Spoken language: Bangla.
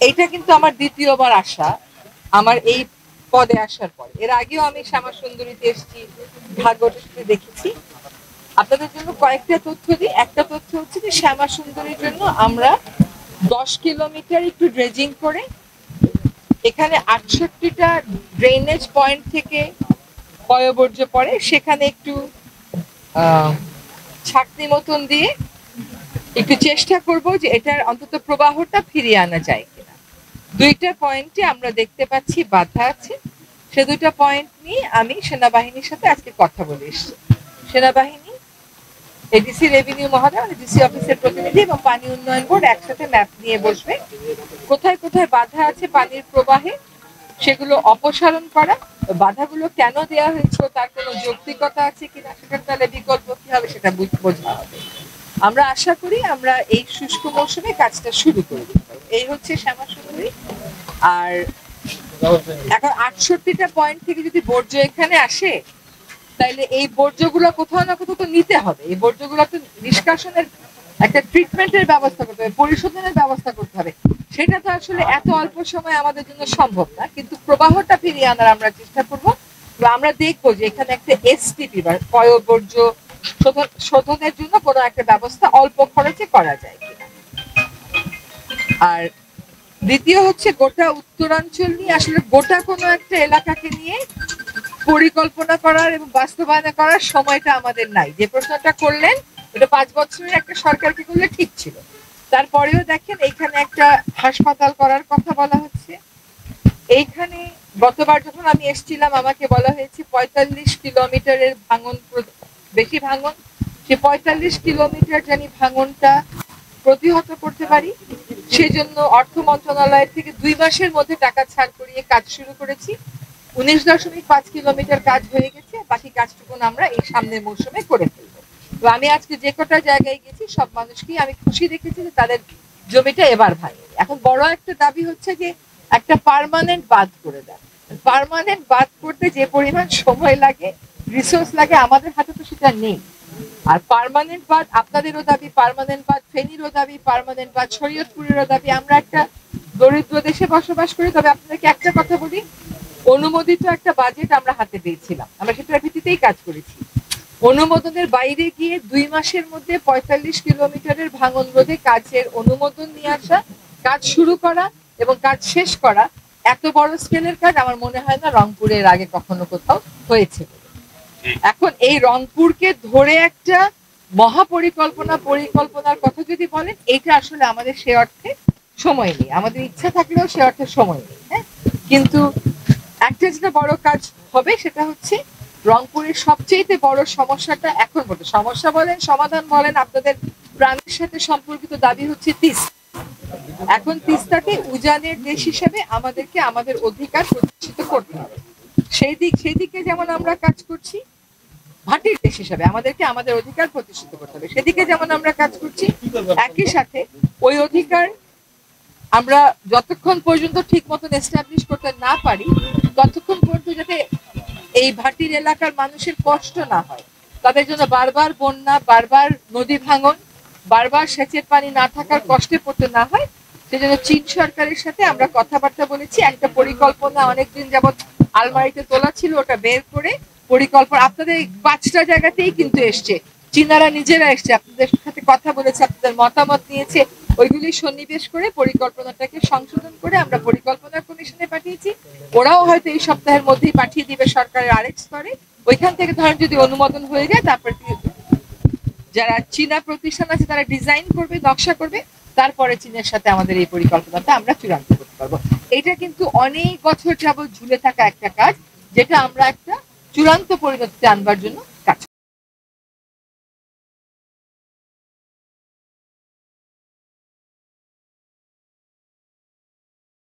এইটা কিন্তু আমার দ্বিতীয়বার আসা, আমার এই পদে আসার পর। এর আগেও আমি শ্যামা সুন্দরীতে এসেছি, ভাগ্যটা দেখেছি। আপনাদের জন্য কয়েকটা তথ্য দিই। একটা তথ্য হচ্ছে যে শ্যামা সুন্দরীর জন্য আমরা 10 কিলোমিটার একটু ড্রেজিং করে এখানে 68টা ড্রেনেজ পয়েন্ট থেকে পয়ঃবর্জ্য পড়ে, সেখানে একটু ছাকনি মতন দিয়ে একটু চেষ্টা করব যে এটার অন্তত প্রবাহটা ফিরিয়ে আনা যায় কিনা। দুইটা পয়েন্টে আমরা দেখতে পাচ্ছি বাধা আছে। সে দুইটা পয়েন্ট নিয়ে আমি সেনাবাহিনীর সাথে আজকে কথা বলে এসেছি। সেনাবাহিনী, এডিসি রেভিনিউ মহোদয়, ডিসি অফিসের প্রতিনিধি এবং পানি উন্নয়ন বোর্ড একসাথে ম্যাপ নিয়ে বসবে। কোথায় কোথায় বাধা আছে পানির প্রবাহে সেগুলো অপসারণ করা, বাধাগুলো কেন দেওয়া হয়েছিল তার কোনো যৌক্তিকতা আছে কিনা, সেটার তাহলে বিকল্প কি হবে সেটা বোঝা হবে। আমরা আশা করি আমরা এই শুষ্ক মৌসুমে কাজটা শুরু করে দিতে পারবো। এই হচ্ছে শ্যামা সুন্দরী। আর এখন 68টা পয়েন্ট থেকে যদি বর্জ্য এখানে আসে, তাইলে এই বর্জ্যগুলো কোথাও না কোথাও তো নিতে হবে। এই বর্জ্যগুলো তো নিষ্কাশনের একটা ট্রিটমেন্টের ব্যবস্থা করতে হবে, পরিশোধনের ব্যবস্থা করতে হবে। সেটা তো আসলে এত অল্প সময় আমাদের জন্য সম্ভব না, কিন্তু প্রবাহটা ফিরিয়ে আনার আমরা চেষ্টা করব। আমরা দেখবো যে এখানে একটা এসটিপি বা পয়ঃবর্জ্য শোধনের জন্য কোনো একটা ব্যবস্থা অল্প খরচে করা যায় কিনা। আর দ্বিতীয় হচ্ছে গোটা উত্তরাঞ্চল নিয়ে আসলে গোটা কোনো একটা এলাকাকে নিয়ে পরিকল্পনা করার এবং বাস্তবায়ন করার সময়টা আমাদের নাই। যে প্রশ্নটা করলেন ওটা 5 বছরের একটা সরকারকে করলে ঠিক ছিল। তারপরেও দেখেন এইখানে একটা হাসপাতাল করার কথা বলা হচ্ছে। এইখানে গতবার যখন আমি এসেছিলাম আমাকে বলা হয়েছে 45 কিলোমিটারের ভাঙন, বেশি ভাঙন। সে 45 কিলোমিটার জানি ভাঙনটা প্রতিহত করতে পারি, সেজন্য অর্থ মন্ত্রণালয়ের থেকে 2 মাসের মধ্যে টাকা ছাড় করিয়ে কাজ শুরু করেছি। 19.5 কিলোমিটার কাজ হয়ে গেছে, বাকি কাজটুকু আমরা এই সামনের মৌসুমে করে ফেলবো। তো আমি আজকে যে কটা জায়গায় গেছি সব মানুষকেই আমি খুশি দেখেছি যে তাদের জমিটা এবার ভাঙে। এখন বড় একটা দাবি হচ্ছে যে একটা পার্মানেন্ট বাঁধ করে দেয়। পার্মানেন্ট বাঁধ করতে যে পরিমাণ সময় লাগে, রিসোর্স লাগে, আমাদের হাতে তো সেটা নেই। আর পার্মানেন্ট বাঁধ আপনাদেরও দাবি, পার্মানেন্ট বাঁধ ফেনীরও দাবি, পার্মানেন্ট বাঁধ শরীয়তপুরেরও দাবি। আমরা একটা দরিদ্র দেশে বসবাস করি। তবে আপনাদেরকে একটা কথা বলি, অনুমোদিত একটা বাজেট আমরা হাতে পেয়েছিলাম, আমরা সেটার ভিত্তিতেই কাজ করেছি। অনুমোদনের বাইরে গিয়ে 2 মাসের মধ্যে 45 কিলোমিটারের ভাঙন রোধে কাজের অনুমোদন নিয়ে আসা, কাজ শুরু করা এবং কাজ শেষ করা, এত বড় স্কেলের কাজ আমার মনে হয় না রংপুরের আগে কখনো কোথাও হয়েছে। এখন এই রংপুরকে ধরে একটা পরিকল্পনার কথা যদি বলেন, এটা আসলে আমাদের সে অর্থে সময় নেই। আমাদের ইচ্ছা থাকলেও সে অর্থে সময় নেই। হ্যাঁ, কিন্তু একটা যেটা বড় কাজ হবে সেটা হচ্ছে রংপুরের সবচেয়ে বড় সমস্যাটা, এখন বলতে সমস্যা বলেন সমাধান বলেন, আপনাদের প্রাণের সাথে সম্পর্কিত দাবি হচ্ছে তিস্তা। এখন তিস্তাকে উজানের দেশ হিসেবে আমাদেরকে আমাদের অধিকার প্রতিষ্ঠিত করতে হবে। সেই দিকে যেমন আমরা কাজ করছি, ভাটির দেশ হিসেবে আমাদেরকে আমাদের অধিকার প্রতিষ্ঠিত করতে হবে, সেদিকে যেমন আমরা কাজ করছি, একই সাথে ওই অধিকার আমরা যতক্ষণ পর্যন্ত ঠিক মতন এস্টাবলিশ করতে না পারি ততক্ষণ পর্যন্ত যাতে এই ভাটির এলাকার মানুষের কষ্ট না হয়, তাদের জন্য বারবার বন্যা, বারবার নদী ভাঙন, বারবার সেচের পানি না থাকার কষ্টে পড়তে না হয়, সেজন্য চীন সরকারের সাথে আমরা কথাবার্তা বলেছি। একটা পরিকল্পনা অনেকদিন যাবৎ আলমারিতে তোলা ছিল, ওটা বের করে পরিকল্পনা আপনাদের 5টা জায়গাতেই কিন্তু এসছে, চীনারা নিজেরা এসছে, আপনাদের সাথে কথা বলেছে, আপনাদের মতামত নিয়েছে, ওইগুলি সন্নিবেশ করে পরিকল্পনাটাকে সংশোধন করে আমরা পরিকল্পনা কমিশনে পাঠিয়েছি। ওরাও হয়তো এই সপ্তাহের মধ্যেই পাঠিয়ে দিবে সরকারের আরেক স্তরে। ওইখান থেকে ধরেন যদি অনুমোদন হয়ে যায়, তারপর যারা চীনা প্রতিষ্ঠান আছে তারা ডিজাইন করবে, নকশা করবে, তারপরে চীনের সাথে আমাদের এই পরিকল্পনাটা আমরা চূড়ান্ত করতে পারবো। এটা কিন্তু অনেক বছর যাবৎ ঝুলে থাকা একটা কাজ, যেটা আমরা একটা চূড়ান্ত পরিণতিতে আনবার জন্য কাজ